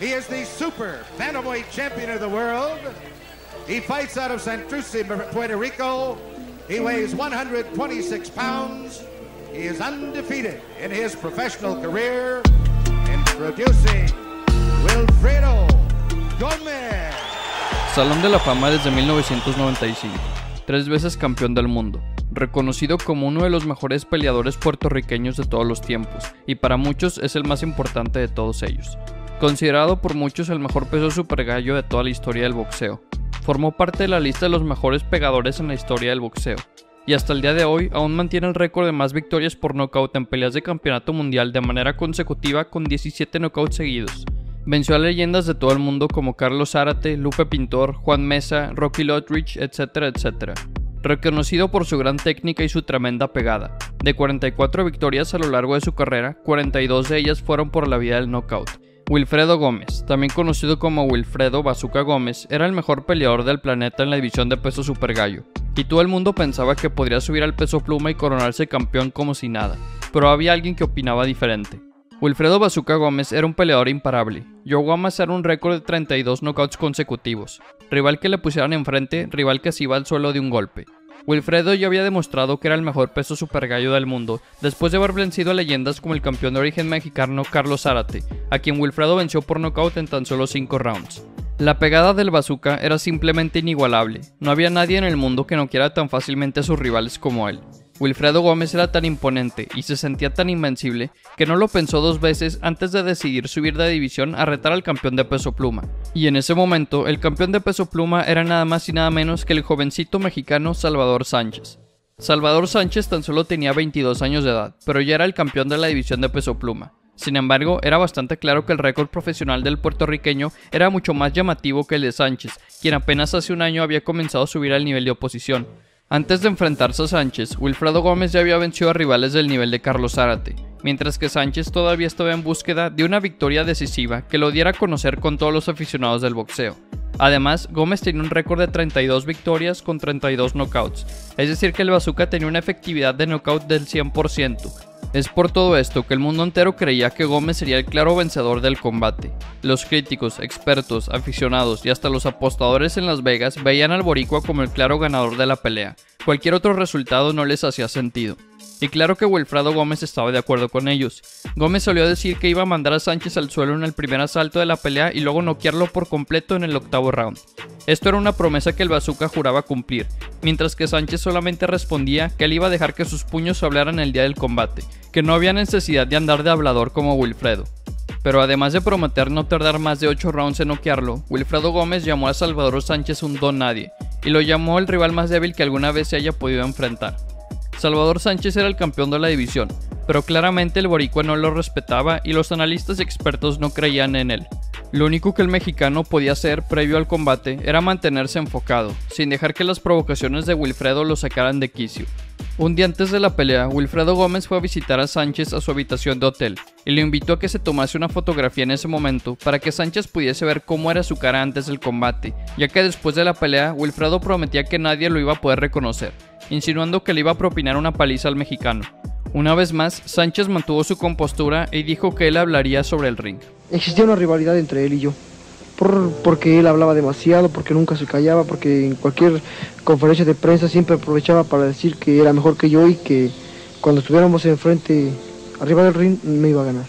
He is the super bantamweight champion of the world. He fights out of Santurce, Puerto Rico. He weighs 126 pounds. He is undefeated in his professional career. Introducing Wilfredo Gómez. Salón de la Fama desde 1995. 3 veces campeón del mundo. Reconocido como uno de los mejores peleadores puertorriqueños de todos los tiempos, y para muchos es el más importante de todos ellos. Considerado por muchos el mejor peso super gallo de toda la historia del boxeo. Formó parte de la lista de los mejores pegadores en la historia del boxeo. Y hasta el día de hoy aún mantiene el récord de más victorias por nocaut en peleas de campeonato mundial de manera consecutiva con 17 knockouts seguidos. Venció a leyendas de todo el mundo como Carlos Zárate, Lupe Pintor, Juan Mesa, Rocky Lotrich, etcétera, etcétera. Reconocido por su gran técnica y su tremenda pegada. De 44 victorias a lo largo de su carrera, 42 de ellas fueron por la vía del knockout. Wilfredo Gómez, también conocido como Wilfredo Bazooka Gómez, era el mejor peleador del planeta en la división de peso super gallo, y todo el mundo pensaba que podría subir al peso pluma y coronarse campeón como si nada, pero había alguien que opinaba diferente. Wilfredo Bazooka Gómez era un peleador imparable, llegó a amasar un récord de 32 knockouts consecutivos, rival que le pusieran enfrente, rival que se iba al suelo de un golpe. Wilfredo ya había demostrado que era el mejor peso super gallo del mundo, después de haber vencido a leyendas como el campeón de origen mexicano Carlos Zárate, a quien Wilfredo venció por nocaut en tan solo 5 rounds. La pegada del bazooka era simplemente inigualable, no había nadie en el mundo que noqueara tan fácilmente a sus rivales como él. Wilfredo Gómez era tan imponente y se sentía tan invencible que no lo pensó 2 veces antes de decidir subir de división a retar al campeón de peso pluma. Y en ese momento, el campeón de peso pluma era nada más y nada menos que el jovencito mexicano Salvador Sánchez. Salvador Sánchez tan solo tenía 22 años de edad, pero ya era el campeón de la división de peso pluma. Sin embargo, era bastante claro que el récord profesional del puertorriqueño era mucho más llamativo que el de Sánchez, quien apenas hace un año había comenzado a subir al nivel de oposición. Antes de enfrentarse a Sánchez, Wilfredo Gómez ya había vencido a rivales del nivel de Carlos Zárate, mientras que Sánchez todavía estaba en búsqueda de una victoria decisiva que lo diera a conocer con todos los aficionados del boxeo. Además, Gómez tenía un récord de 32 victorias con 32 knockouts, es decir que el bazooka tenía una efectividad de knockout del 100%. Es por todo esto que el mundo entero creía que Gómez sería el claro vencedor del combate. Los críticos, expertos, aficionados y hasta los apostadores en Las Vegas veían al boricua como el claro ganador de la pelea. Cualquier otro resultado no les hacía sentido. Y claro que Wilfredo Gómez estaba de acuerdo con ellos. Gómez solía decir que iba a mandar a Sánchez al suelo en el primer asalto de la pelea y luego noquearlo por completo en el 8º round. Esto era una promesa que el bazooka juraba cumplir, mientras que Sánchez solamente respondía que él iba a dejar que sus puños hablaran el día del combate, que no había necesidad de andar de hablador como Wilfredo. Pero además de prometer no tardar más de 8 rounds en noquearlo, Wilfredo Gómez llamó a Salvador Sánchez un don nadie, y lo llamó el rival más débil que alguna vez se haya podido enfrentar. Salvador Sánchez era el campeón de la división, pero claramente el boricua no lo respetaba y los analistas y expertos no creían en él. Lo único que el mexicano podía hacer previo al combate era mantenerse enfocado, sin dejar que las provocaciones de Wilfredo lo sacaran de quicio. Un día antes de la pelea, Wilfredo Gómez fue a visitar a Sánchez a su habitación de hotel y le invitó a que se tomase una fotografía en ese momento para que Sánchez pudiese ver cómo era su cara antes del combate, ya que después de la pelea Wilfredo prometía que nadie lo iba a poder reconocer, insinuando que le iba a propinar una paliza al mexicano. Una vez más, Sánchez mantuvo su compostura y dijo que él hablaría sobre el ring. Existía una rivalidad entre él y yo, porque él hablaba demasiado, porque nunca se callaba, porque en cualquier conferencia de prensa siempre aprovechaba para decir que era mejor que yo y que cuando estuviéramos enfrente, arriba del ring, me iba a ganar.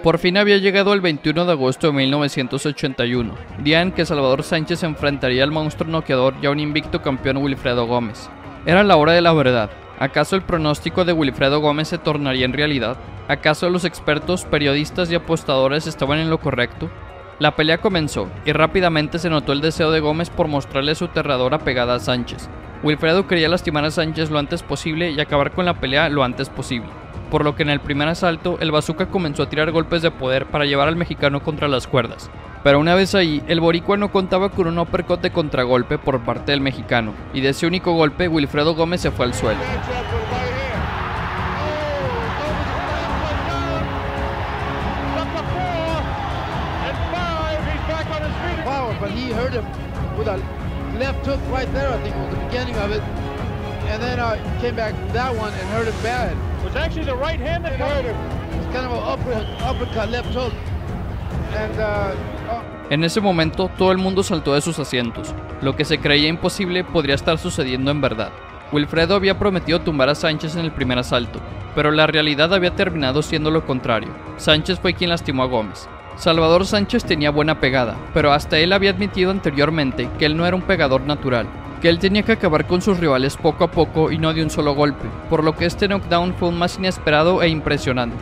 Por fin había llegado el 21 de agosto de 1981, día en que Salvador Sánchez enfrentaría al monstruo noqueador y a un invicto campeón Wilfredo Gómez. Era la hora de la verdad. ¿Acaso el pronóstico de Wilfredo Gómez se tornaría en realidad? ¿Acaso los expertos, periodistas y apostadores estaban en lo correcto? La pelea comenzó, y rápidamente se notó el deseo de Gómez por mostrarle su aterradora pegada a Sánchez. Wilfredo quería lastimar a Sánchez lo antes posible y acabar con la pelea lo antes posible, por lo que en el primer asalto el bazooka comenzó a tirar golpes de poder para llevar al mexicano contra las cuerdas. Pero una vez ahí, el boricua no contaba con un uppercut de contragolpe por parte del mexicano, y de ese único golpe Wilfredo Gómez se fue al suelo. But he hurt him with a left hook right there, I think was the beginning of it. And then came back that one and hurt him bad. It was actually the right hand that hurt him. It's kind of an uppercut left hook. And En ese momento, todo el mundo saltó de sus asientos. Lo que se creía imposible podría estar sucediendo en verdad. Wilfredo había prometido tumbar a Sánchez en el primer asalto, pero la realidad había terminado siendo lo contrario. Sánchez fue quien lastimó a Gómez. Salvador Sánchez tenía buena pegada, pero hasta él había admitido anteriormente que él no era un pegador natural, que él tenía que acabar con sus rivales poco a poco y no de un solo golpe, por lo que este knockdown fue aún más inesperado e impresionante.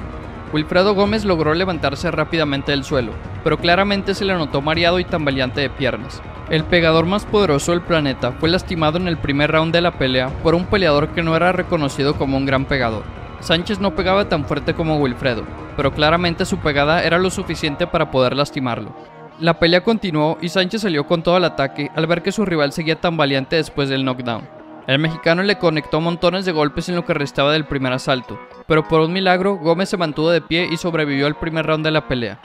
Wilfredo Gómez logró levantarse rápidamente del suelo, pero claramente se le notó mareado y tambaleante de piernas. El pegador más poderoso del planeta fue lastimado en el primer round de la pelea por un peleador que no era reconocido como un gran pegador. Sánchez no pegaba tan fuerte como Wilfredo, pero claramente su pegada era lo suficiente para poder lastimarlo. La pelea continuó y Sánchez salió con todo el ataque al ver que su rival seguía tambaleante después del knockdown. El mexicano le conectó montones de golpes en lo que restaba del primer asalto, pero por un milagro Gómez se mantuvo de pie y sobrevivió al primer round de la pelea.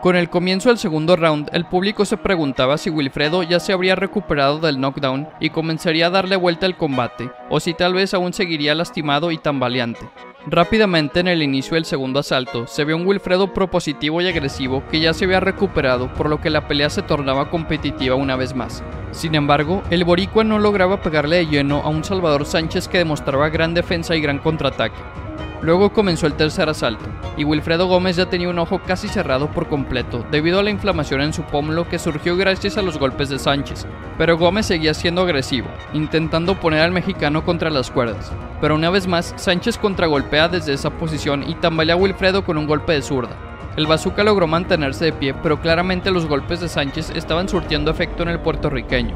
Con el comienzo del segundo round, el público se preguntaba si Wilfredo ya se habría recuperado del knockdown y comenzaría a darle vuelta al combate, o si tal vez aún seguiría lastimado y tambaleante. Rápidamente en el inicio del segundo asalto, se vio un Wilfredo propositivo y agresivo que ya se había recuperado, por lo que la pelea se tornaba competitiva una vez más. Sin embargo, el boricua no lograba pegarle de lleno a un Salvador Sánchez que demostraba gran defensa y gran contraataque. Luego comenzó el tercer asalto, y Wilfredo Gómez ya tenía un ojo casi cerrado por completo debido a la inflamación en su pómulo que surgió gracias a los golpes de Sánchez, pero Gómez seguía siendo agresivo, intentando poner al mexicano contra las cuerdas. Pero una vez más, Sánchez contragolpea desde esa posición y tambalea a Wilfredo con un golpe de zurda. El bazooka logró mantenerse de pie, pero claramente los golpes de Sánchez estaban surtiendo efecto en el puertorriqueño.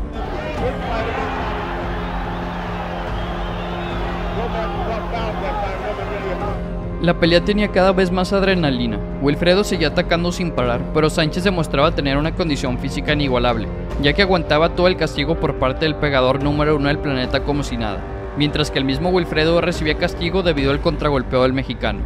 La pelea tenía cada vez más adrenalina. Wilfredo seguía atacando sin parar, pero Sánchez demostraba tener una condición física inigualable, ya que aguantaba todo el castigo por parte del pegador número 1 del planeta como si nada, mientras que el mismo Wilfredo recibía castigo debido al contragolpeo del mexicano.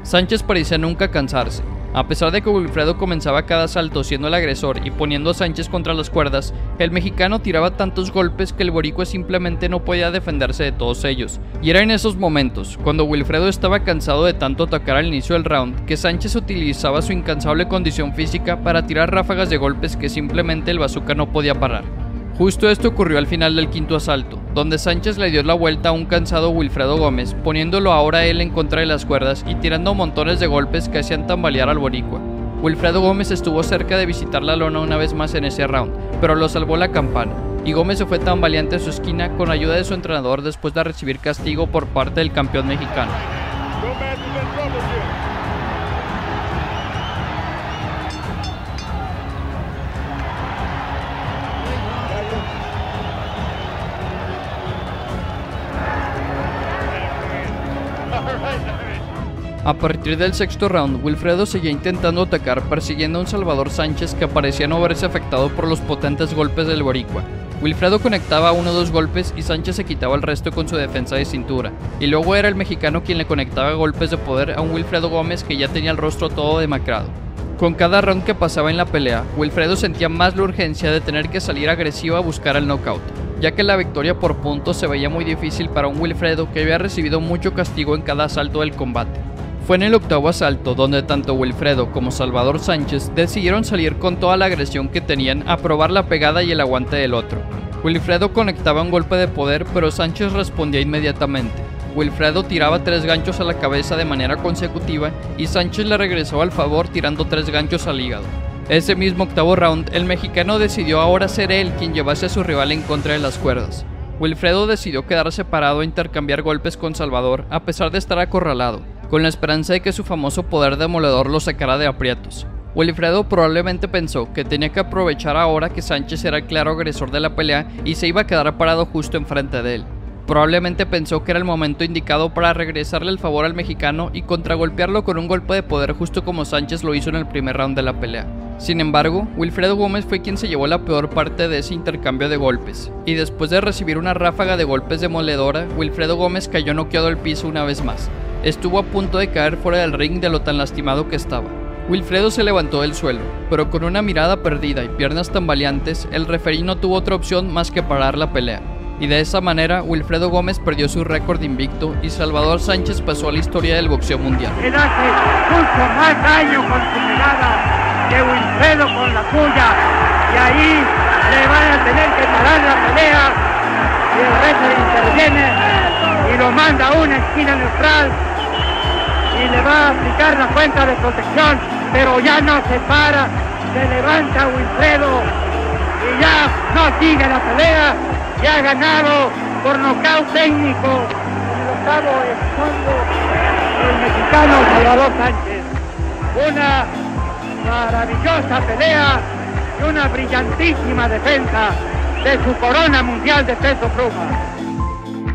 Sánchez parecía nunca cansarse. A pesar de que Wilfredo comenzaba cada asalto siendo el agresor y poniendo a Sánchez contra las cuerdas, el mexicano tiraba tantos golpes que el boricua simplemente no podía defenderse de todos ellos. Y era en esos momentos, cuando Wilfredo estaba cansado de tanto atacar al inicio del round, que Sánchez utilizaba su incansable condición física para tirar ráfagas de golpes que simplemente el bazooka no podía parar. Justo esto ocurrió al final del quinto asalto, donde Sánchez le dio la vuelta a un cansado Wilfredo Gómez, poniéndolo ahora él en contra de las cuerdas y tirando montones de golpes que hacían tambalear al boricua. Wilfredo Gómez estuvo cerca de visitar la lona una vez más en ese round, pero lo salvó la campana, y Gómez se fue tambaleante a su esquina con ayuda de su entrenador después de recibir castigo por parte del campeón mexicano. A partir del sexto round, Wilfredo seguía intentando atacar, persiguiendo a un Salvador Sánchez que parecía no verse afectado por los potentes golpes del boricua. Wilfredo conectaba uno o dos golpes y Sánchez se quitaba el resto con su defensa de cintura, y luego era el mexicano quien le conectaba golpes de poder a un Wilfredo Gómez que ya tenía el rostro todo demacrado. Con cada round que pasaba en la pelea, Wilfredo sentía más la urgencia de tener que salir agresivo a buscar el knockout, ya que la victoria por puntos se veía muy difícil para un Wilfredo que había recibido mucho castigo en cada asalto del combate. Fue en el octavo asalto donde tanto Wilfredo como Salvador Sánchez decidieron salir con toda la agresión que tenían a probar la pegada y el aguante del otro. Wilfredo conectaba un golpe de poder, pero Sánchez respondía inmediatamente. Wilfredo tiraba 3 ganchos a la cabeza de manera consecutiva y Sánchez le regresó al favor tirando 3 ganchos al hígado. Ese mismo octavo round, el mexicano decidió ahora ser él quien llevase a su rival en contra de las cuerdas. Wilfredo decidió quedarse parado e intercambiar golpes con Salvador a pesar de estar acorralado, con la esperanza de que su famoso poder demoledor lo sacara de aprietos. Wilfredo probablemente pensó que tenía que aprovechar ahora que Sánchez era el claro agresor de la pelea y se iba a quedar parado justo enfrente de él. Probablemente pensó que era el momento indicado para regresarle el favor al mexicano y contragolpearlo con un golpe de poder justo como Sánchez lo hizo en el primer round de la pelea. Sin embargo, Wilfredo Gómez fue quien se llevó la peor parte de ese intercambio de golpes, y después de recibir una ráfaga de golpes demoledora, Wilfredo Gómez cayó noqueado al piso una vez más. Estuvo a punto de caer fuera del ring de lo tan lastimado que estaba. Wilfredo se levantó del suelo, pero con una mirada perdida y piernas tambaleantes, el referí no tuvo otra opción más que parar la pelea. Y de esa manera, Wilfredo Gómez perdió su récord invicto y Salvador Sánchez pasó a la historia del boxeo mundial. Él hace mucho más daño con su mirada que Wilfredo con la suya. ahí le van a tener que parar la pelea y el referee interviene y lo manda a una esquina neutral y le va a aplicar la cuenta de protección, pero ya no se para, se levanta Wilfredo y ya no sigue la pelea y ha ganado por nocaut técnico en el octavo fondo el mexicano Salvador Sánchez. Una maravillosa pelea y una brillantísima defensa de su corona mundial de peso pluma.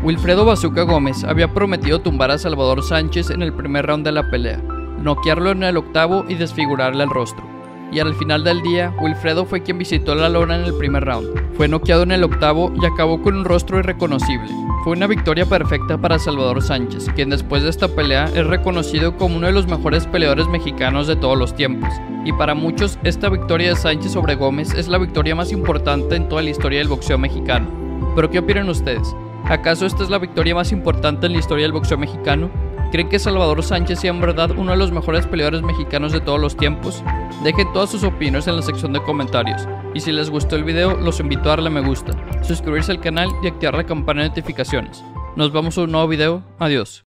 Wilfredo Bazooka Gómez había prometido tumbar a Salvador Sánchez en el primer round de la pelea, noquearlo en el octavo y desfigurarle el rostro. Y al final del día, Wilfredo fue quien visitó la lona en el primer round. Fue noqueado en el octavo y acabó con un rostro irreconocible. Fue una victoria perfecta para Salvador Sánchez, quien después de esta pelea es reconocido como uno de los mejores peleadores mexicanos de todos los tiempos. Y para muchos, esta victoria de Sánchez sobre Gómez es la victoria más importante en toda la historia del boxeo mexicano. ¿Pero qué opinan ustedes? ¿Acaso esta es la victoria más importante en la historia del boxeo mexicano? ¿Creen que Salvador Sánchez sea en verdad uno de los mejores peleadores mexicanos de todos los tiempos? Dejen todas sus opiniones en la sección de comentarios. Y si les gustó el video, los invito a darle me gusta, suscribirse al canal y activar la campana de notificaciones. Nos vemos en un nuevo video. Adiós.